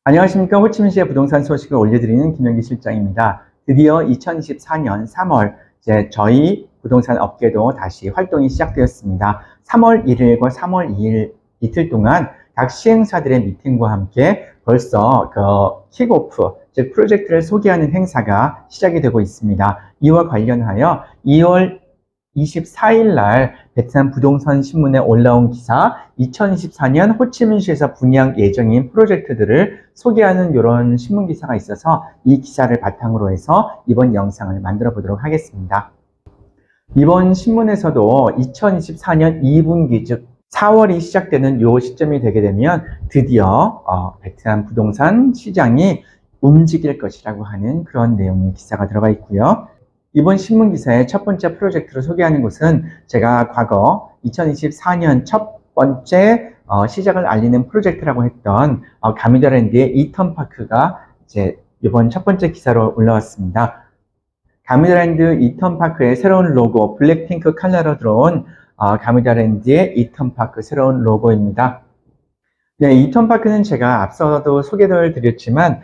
안녕하십니까. 호치민시의 부동산 소식을 올려드리는 김영기 실장입니다. 드디어 2024년 3월 저희 부동산 업계도 다시 활동이 시작되었습니다. 3월 1일과 3월 2일 이틀 동안 각 시행사들의 미팅과 함께 벌써 킥오프, 즉 프로젝트를 소개하는 행사가 시작이 되고 있습니다. 이와 관련하여 2월 24일 날 베트남 부동산 신문에 올라온 기사, 2024년 호치민시에서 분양 예정인 프로젝트들을 소개하는 이런 신문 기사가 있어서 이 기사를 바탕으로 해서 이번 영상을 만들어 보도록 하겠습니다. 이번 신문에서도 2024년 2분기 즉 4월이 시작되는 이 시점이 되게 되면 드디어 베트남 부동산 시장이 움직일 것이라고 하는 그런 내용의 기사가 들어가 있고요. 이번 신문 기사의 첫 번째 프로젝트로 소개하는 곳은 제가 과거 2024년 첫 번째 시작을 알리는 프로젝트라고 했던 가미더랜드의 이턴파크가 이제 이번 첫 번째 기사로 올라왔습니다. 가미더랜드 이턴파크의 새로운 로고, 블랙핑크 컬러로 들어온 가미더랜드의 이턴파크 새로운 로고입니다. 네, 이턴파크는 제가 앞서도 소개를 드렸지만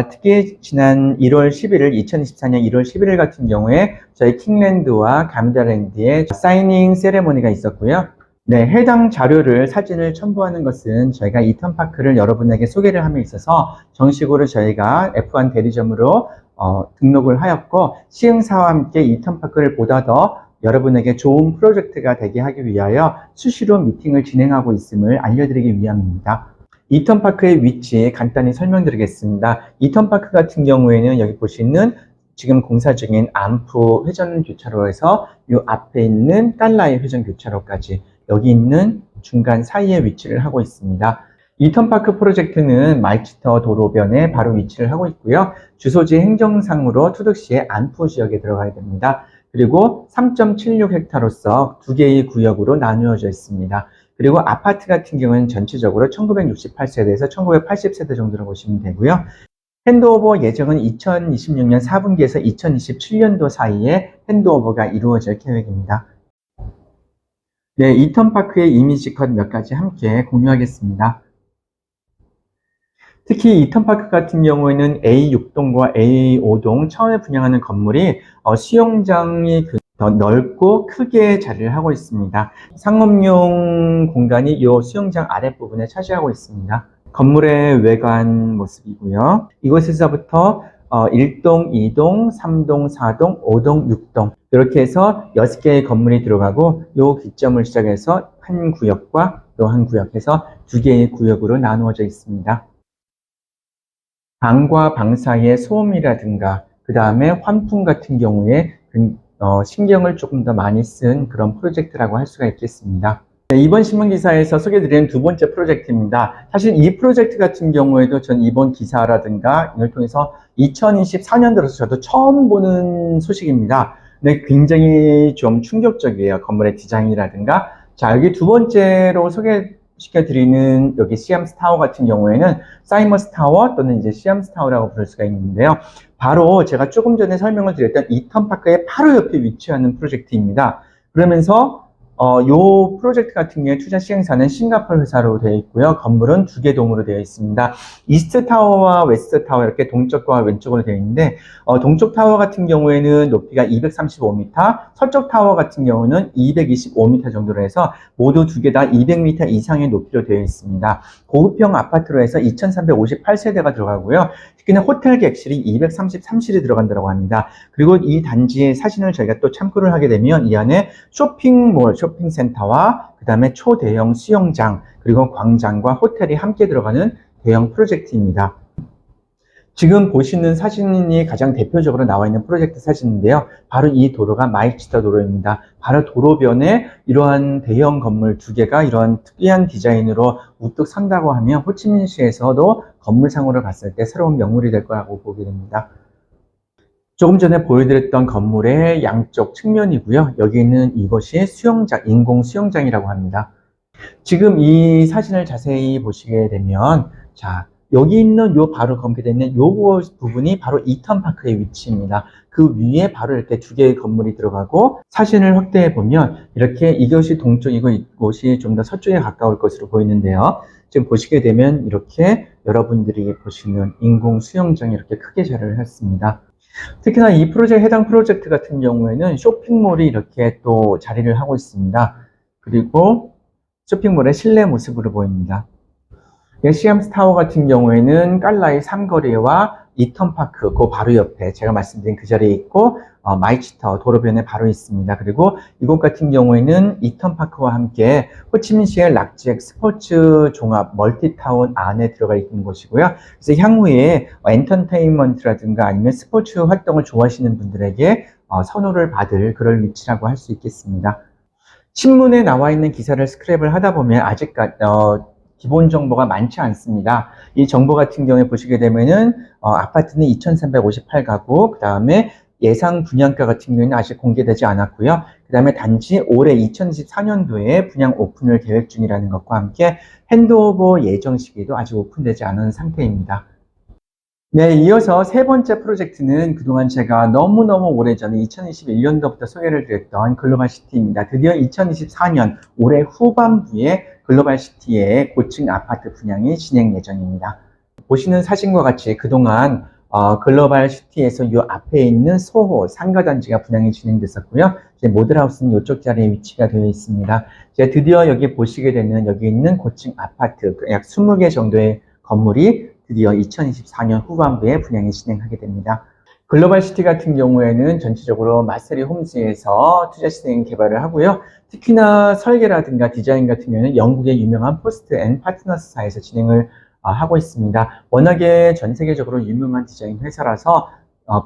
특히 지난 1월 11일, 2024년 1월 11일 같은 경우에 저희 킹랜드와 가미더랜드의 사이닝 세레모니가 있었고요. 네, 해당 자료를 사진을 첨부하는 것은 저희가 이턴파크를 여러분에게 소개를 함에 있어서 정식으로 저희가 F1 대리점으로 등록을 하였고 시행사와 함께 이턴파크를 보다 더 여러분에게 좋은 프로젝트가 되게 하기 위하여 수시로 미팅을 진행하고 있음을 알려드리기 위함입니다. 이턴파크의 위치 간단히 설명드리겠습니다. 이턴파크 같은 경우에는 여기 보시는 지금 공사 중인 안프 회전 교차로에서 이 앞에 있는 깔라이 회전 교차로까지 여기 있는 중간 사이에 위치를 하고 있습니다. 이턴파크 프로젝트는 마이치터 도로변에 바로 위치를 하고 있고요. 주소지 행정상으로 투덕시의 안프 지역에 들어가야 됩니다. 그리고 3.76헥타로서 두 개의 구역으로 나누어져 있습니다. 그리고 아파트 같은 경우는 전체적으로 1968세대에서 1980세대 정도로 보시면 되고요. 핸드오버 예정은 2026년 4분기에서 2027년도 사이에 핸드오버가 이루어질 계획입니다. 네, 이턴파크의 이미지 컷 몇 가지 함께 공유하겠습니다. 특히 이턴파크 같은 경우에는 A6동과 A5동 처음에 분양하는 건물이 수영장이 더 넓고 크게 자리를 하고 있습니다. 상업용 공간이 이 수영장 아랫부분에 차지하고 있습니다. 건물의 외관 모습이고요. 이곳에서부터 1동, 2동, 3동, 4동, 5동, 6동 이렇게 해서 6개의 건물이 들어가고 이 기점을 시작해서 한 구역과 또 한 구역에서 2개의 구역으로 나누어져 있습니다. 방과 방 사이의 소음이라든가 그 다음에 환풍 같은 경우에 신경을 조금 더 많이 쓴 그런 프로젝트라고 할 수가 있겠습니다. 네, 이번 신문 기사에서 소개드리는 두 번째 프로젝트입니다. 사실 이 프로젝트 같은 경우에도 전 이번 기사라든가 이걸 통해서 2024년 들어서 저도 처음 보는 소식입니다. 근데 굉장히 좀 충격적이에요. 건물의 디자인이라든가. 자, 여기 두 번째로 소개시켜드리는 여기 시암스 타워 같은 경우에는 사이머스 타워 또는 이제 시암스 타워라고 부를 수가 있는데요. 바로 제가 조금 전에 설명을 드렸던 이턴파크의 바로 옆에 위치하는 프로젝트입니다. 그러면서 요 프로젝트 같은 경우에 투자 시행사는 싱가포르 회사로 되어 있고요. 건물은 2개 동으로 되어 있습니다. 이스트 타워와 웨스트 타워 이렇게 동쪽과 왼쪽으로 되어 있는데 동쪽 타워 같은 경우에는 높이가 235m, 서쪽 타워 같은 경우는 225m 정도로 해서 모두 2개 다 200m 이상의 높이로 되어 있습니다. 고급형 아파트로 해서 2358세대가 들어가고요. 특히나 호텔 객실이 233실이 들어간다고 합니다. 그리고 이 단지의 사진을 저희가 또 참고를 하게 되면 이 안에 쇼핑몰, 쇼핑센터와 그 다음에 초대형 수영장, 그리고 광장과 호텔이 함께 들어가는 대형 프로젝트입니다. 지금 보시는 사진이 가장 대표적으로 나와 있는 프로젝트 사진인데요. 바로 이 도로가 마이치터 도로입니다. 바로 도로변에 이러한 대형 건물 2개가 이러한 특이한 디자인으로 우뚝 선다고 하면 호치민시에서도 건물상으로 봤을 때 새로운 명물이 될 거라고 보게 됩니다. 조금 전에 보여드렸던 건물의 양쪽 측면이고요. 여기는 이것이 수영장, 인공 수영장이라고 합니다. 지금 이 사진을 자세히 보시게 되면 자, 여기 있는 요 바로 검게되어 있는 요 부분이 바로 이턴파크의 위치입니다. 그 위에 바로 이렇게 두 개의 건물이 들어가고 사진을 확대해 보면 이렇게 이것이 동쪽이고 이곳이 좀 더 서쪽에 가까울 것으로 보이는데요. 지금 보시게 되면 이렇게 여러분들이 보시는 인공 수영장이 이렇게 크게 자리를 했습니다. 특히나 이 해당 프로젝트 같은 경우에는 쇼핑몰이 이렇게 또 자리를 하고 있습니다. 그리고 쇼핑몰의 실내 모습으로 보입니다. 시암스 타워 같은 경우에는 깔라의 삼거리와 이턴파크 그 바로 옆에 제가 말씀드린 그 자리에 있고 마이치터 도로변에 바로 있습니다. 그리고 이곳 같은 경우에는 이턴파크와 함께 호치민시의 락지액 스포츠 종합 멀티타운 안에 들어가 있는 곳이고요. 그래서 향후에 엔터테인먼트라든가 아니면 스포츠 활동을 좋아하시는 분들에게 선호를 받을 그럴 위치라고 할 수 있겠습니다. 신문에 나와 있는 기사를 스크랩을 하다 보면 아직까지 기본 정보가 많지 않습니다. 이 정보 같은 경우에 보시게 되면은 아파트는 2,358가구, 그 다음에 예상 분양가 같은 경우에는 아직 공개되지 않았고요. 그 다음에 단지 올해 2024년도에 분양 오픈을 계획 중이라는 것과 함께 핸드오버 예정 시기도 아직 오픈되지 않은 상태입니다. 네, 이어서 세 번째 프로젝트는 그동안 제가 너무너무 오래전에 2021년도부터 소개를 드렸던 글로벌시티입니다. 드디어 2024년 올해 후반부에 글로벌시티의 고층 아파트 분양이 진행 예정입니다. 보시는 사진과 같이 그동안 글로벌시티에서 이 앞에 있는 소호 상가단지가 분양이 진행됐었고요. 이제 모델하우스는 이쪽 자리에 위치가 되어 있습니다. 이제 드디어 여기 보시게 되는 여기 있는 고층 아파트 약 20개 정도의 건물이 드디어 2024년 후반부에 분양이 진행하게 됩니다. 글로벌시티 같은 경우에는 전체적으로 마세리 홈즈에서 투자 진행 개발을 하고요. 특히나 설계라든가 디자인 같은 경우는 영국의 유명한 포스트 앤 파트너스사에서 진행을 하고 있습니다. 워낙에 전 세계적으로 유명한 디자인 회사라서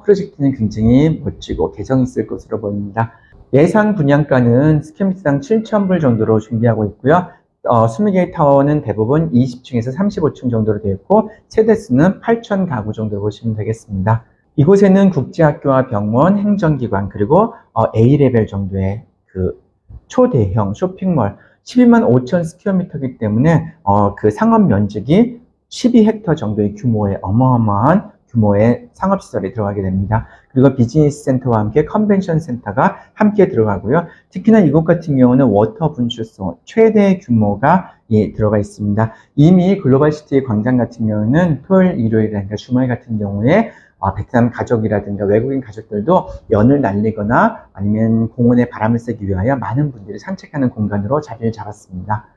프로젝트는 굉장히 멋지고 개성 있을 것으로 보입니다. 예상 분양가는 스퀘어미터당 7,000불 정도로 준비하고 있고요. 20개의 타워는 대부분 20층에서 35층 정도로 되어 있고 세대수는 8,000가구 정도로 보시면 되겠습니다. 이곳에는 국제학교와 병원, 행정기관 그리고 A레벨 정도의 그 초대형 쇼핑몰 12만 5천 스퀘어미터이기 때문에 그 상업 면적이 12헥터 정도의 규모의 어마어마한 규모의 상업시설이 들어가게 됩니다. 그리고 비즈니스 센터와 함께 컨벤션 센터가 함께 들어가고요. 특히나 이곳 같은 경우는 워터 분출소 최대 규모가 들어가 있습니다. 이미 글로벌시티 광장 같은 경우는 토요일, 일요일이라든가 주말 같은 경우에 베트남 가족이라든가 외국인 가족들도 연을 날리거나 아니면 공원에 바람을 쐬기 위하여 많은 분들이 산책하는 공간으로 자리를 잡았습니다.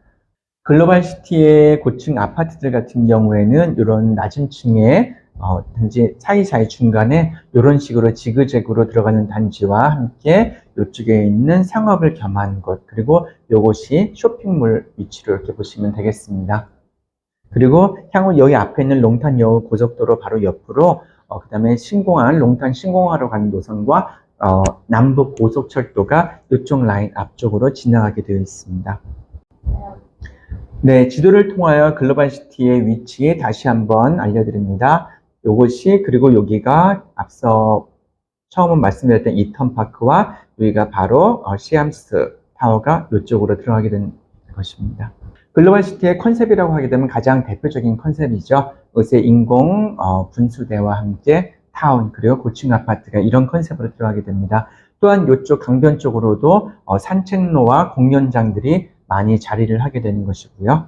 글로벌시티의 고층 아파트들 같은 경우에는 이런 낮은 층에 단지 사이사이 중간에 이런 식으로 지그재그로 들어가는 단지와 함께 이쪽에 있는 상업을 겸한 곳 그리고 이곳이 쇼핑몰 위치로 이렇게 보시면 되겠습니다. 그리고 향후 여기 앞에 있는 롱탄 여우 고속도로 바로 옆으로 그 다음에 신공항 롱탄 신공항으로 가는 노선과 남북 고속철도가 이쪽 라인 앞쪽으로 지나가게 되어 있습니다. 네, 지도를 통하여 글로벌시티의 위치 다시 한번 알려드립니다. 요것이 그리고 여기가 앞서 처음 말씀드렸던 이턴파크와 여기가 바로 시암스 타워가 이쪽으로 들어가게 된 것입니다. 글로벌시티의 컨셉이라고 하게 되면 가장 대표적인 컨셉이죠. 요새 인공 분수대와 함께 타운 그리고 고층 아파트가 이런 컨셉으로 들어가게 됩니다. 또한 이쪽 강변 쪽으로도 산책로와 공연장들이 많이 자리를 하게 되는 것이고요.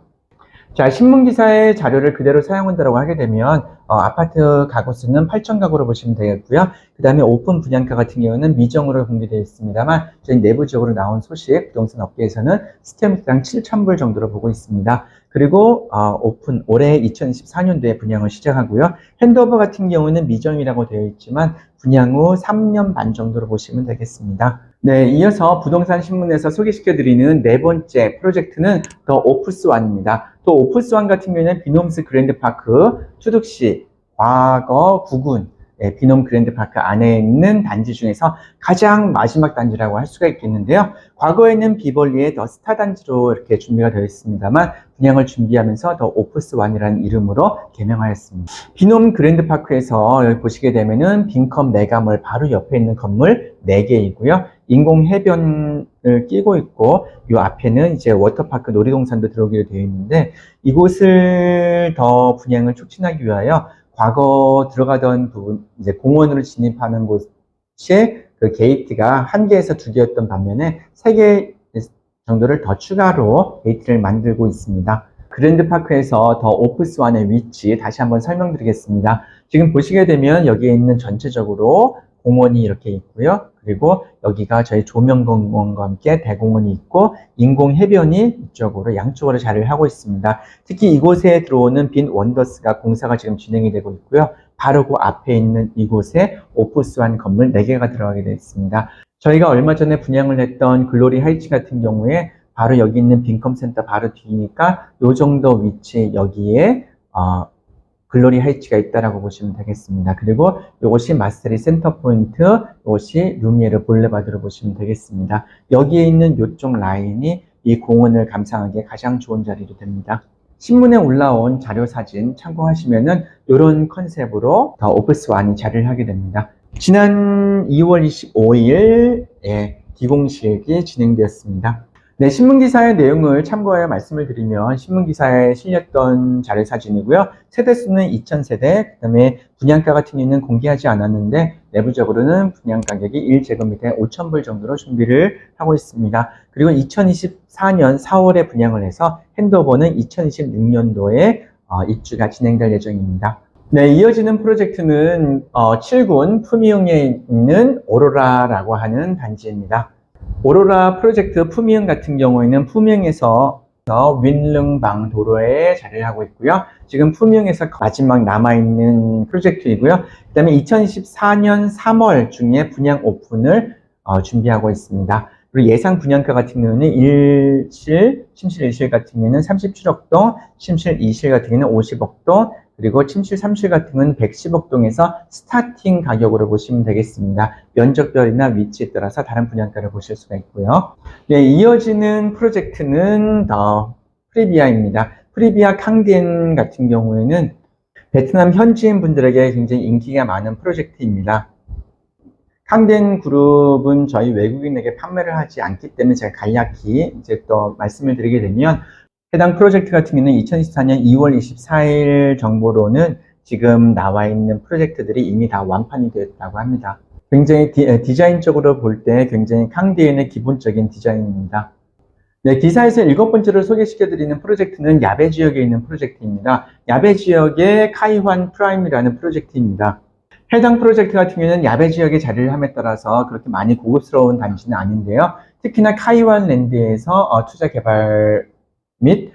자, 신문기사의 자료를 그대로 사용한다고 하게 되면 아파트 가구 수는 8,000가구로 보시면 되겠고요. 그 다음에 오픈 분양가 같은 경우는 미정으로 공개되어 있습니다만 저희 내부적으로 나온 소식 부동산 업계에서는 스퀘어미터당 7,000불 정도로 보고 있습니다. 그리고 오픈 올해 2024년도에 분양을 시작하고요. 핸드오버 같은 경우는 미정이라고 되어 있지만 분양 후 3년 반 정도로 보시면 되겠습니다. 네, 이어서 부동산 신문에서 소개시켜드리는 네 번째 프로젝트는 더 오프스완입니다. 또 오프스완 같은 경우에는 비놈스 그랜드파크 투둑시 과거 구군 비놈 그랜드파크 안에 있는 단지 중에서 가장 마지막 단지라고 할 수가 있겠는데요. 과거에는 비벌리의 더 스타 단지로 이렇게 준비가 되어 있습니다만 분양을 준비하면서 더 오프스1이라는 이름으로 개명하였습니다. 비놈 그랜드파크에서 여기 보시게 되면은 빈컨 메가몰 바로 옆에 있는 건물 4개이고요. 인공 해변을 끼고 있고 이 앞에는 이제 워터파크 놀이동산도 들어오게 되어 있는데 이곳을 더 분양을 촉진하기 위하여 과거 들어가던 부분 이제 공원으로 진입하는 곳에 그 게이트가 1개에서 2개였던 반면에 3개 정도를 더 추가로 게이트를 만들고 있습니다. 그랜드파크에서 더 오프스1의 위치 다시 한번 설명드리겠습니다. 지금 보시게 되면 여기에 있는 전체적으로 공원이 이렇게 있고요. 그리고 여기가 저희 조명공원과 함께 대공원이 있고 인공 해변이 이쪽으로 양쪽으로 자리를 하고 있습니다. 특히 이곳에 들어오는 빈 원더스가 공사가 지금 진행이 되고 있고요. 바로 그 앞에 있는 이곳에 오프스1 건물 4개가 들어가게 되어 있습니다. 저희가 얼마 전에 분양을 했던 글로리 하이츠 같은 경우에 바로 여기 있는 빈컴센터 바로 뒤니까 요 정도 위치 여기에 글로리 하이츠가 있다라고 보시면 되겠습니다. 그리고 이것이 마스테리 센터 포인트, 이것이 루미에르 볼레바드로 보시면 되겠습니다. 여기에 있는 이쪽 라인이 이 공원을 감상하기에 가장 좋은 자리로 됩니다. 신문에 올라온 자료 사진 참고하시면은 이런 컨셉으로 더 오프스1이 자리를 하게 됩니다. 지난 2월 25일에 기공식이 진행되었습니다. 네, 신문기사의 내용을 참고하여 말씀을 드리면 신문기사에 실렸던 자료 사진이고요. 세대수는 2000세대, 그 다음에 분양가 같은 경우는 공개하지 않았는데 내부적으로는 분양가격이 1제곱미터에 5,000불 정도로 준비를 하고 있습니다. 그리고 2024년 4월에 분양을 해서 핸드오버는 2026년도에 입주가 진행될 예정입니다. 네, 이어지는 프로젝트는 7군 푸미흥에 있는 오로라라고 하는 단지입니다. 오로라 프로젝트 푸미흥 같은 경우에는 푸미흥에서 윈릉방 도로에 자리를 하고 있고요. 지금 푸미흥에서 마지막 남아있는 프로젝트이고요. 그 다음에 2024년 3월 중에 분양 오픈을 준비하고 있습니다. 그리고 예상 분양가 같은 경우는 침실 1실 같은 경우는 37억 동, 침실 2실 같은 경우는 50억 동, 그리고 침실 3실 같은 경우는 110억 동에서 스타팅 가격으로 보시면 되겠습니다. 면적별이나 위치에 따라서 다른 분양가를 보실 수가 있고요. 네, 이어지는 프로젝트는 프리비아입니다. 프리비아 캉디엔 같은 경우에는 베트남 현지인 분들에게 굉장히 인기가 많은 프로젝트입니다. 캉디엔 그룹은 저희 외국인에게 판매를 하지 않기 때문에 제가 간략히 이제 또 말씀을 드리게 되면 해당 프로젝트 같은 경우는 2024년 2월 24일 정보로는 지금 나와 있는 프로젝트들이 이미 다 완판이 되었다고 합니다. 굉장히 디자인적으로 볼 때 굉장히 캉디엔의 기본적인 디자인입니다. 네, 기사에서 7번째로 소개시켜드리는 프로젝트는 야베 지역에 있는 프로젝트입니다. 야베 지역의 카이환 프라임이라는 프로젝트입니다. 해당 프로젝트 같은 경우는 야베 지역에 자리를 함에 따라서 그렇게 많이 고급스러운 단지는 아닌데요. 특히나 카이환 랜드에서 투자 개발 및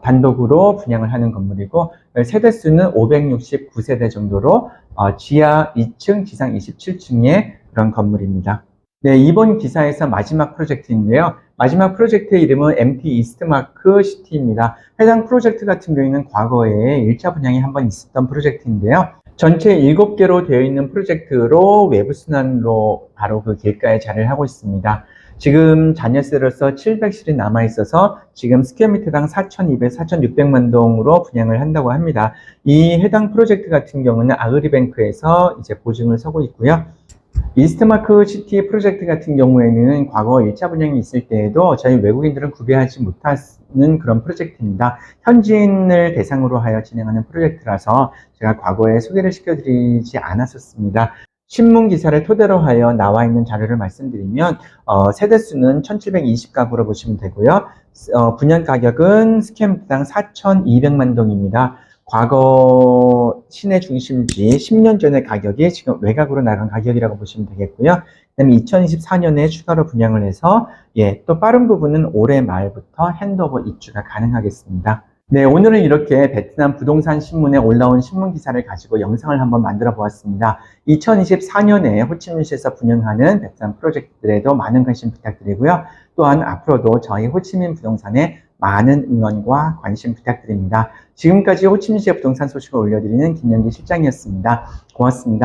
단독으로 분양을 하는 건물이고 세대수는 569세대 정도로 지하 2층, 지상 27층의 그런 건물입니다. 네, 이번 기사에서 마지막 프로젝트인데요. 마지막 프로젝트의 이름은 MT 이스트마크 시티입니다. 해당 프로젝트 같은 경우에는 과거에 1차 분양이 한번 있었던 프로젝트인데요. 전체 7개로 되어 있는 프로젝트로 외부 순환로 바로 그 길가에 자리를 하고 있습니다. 지금 잔여세로서 700실이 남아 있어서 지금 스퀘어미터당 4,200, 4,600만 동으로 분양을 한다고 합니다. 이 해당 프로젝트 같은 경우는 아그리뱅크에서 이제 보증을 서고 있고요. 이스트마크 시티 프로젝트 같은 경우에는 과거 1차 분양이 있을 때에도 저희 외국인들은 구매하지 못하는 그런 프로젝트입니다. 현지인을 대상으로 하여 진행하는 프로젝트라서 제가 과거에 소개를 시켜드리지 않았었습니다. 신문 기사를 토대로 하여 나와 있는 자료를 말씀드리면 세대수는 1720가구로 보시면 되고요. 분양 가격은 스퀘어미터당 4,200만 동입니다. 과거 시내 중심지 10년 전의 가격이 지금 외곽으로 나간 가격이라고 보시면 되겠고요. 그 다음에 2024년에 추가로 분양을 해서 또 빠른 부분은 올해 말부터 핸드오버 입주가 가능하겠습니다. 네, 오늘은 이렇게 베트남 부동산 신문에 올라온 신문 기사를 가지고 영상을 한번 만들어 보았습니다. 2024년에 호치민시에서 분양하는 베트남 프로젝트들에도 많은 관심 부탁드리고요. 또한 앞으로도 저희 호치민 부동산에 많은 응원과 관심 부탁드립니다. 지금까지 호치민시의 부동산 소식을 올려드리는 김영기 실장이었습니다. 고맙습니다.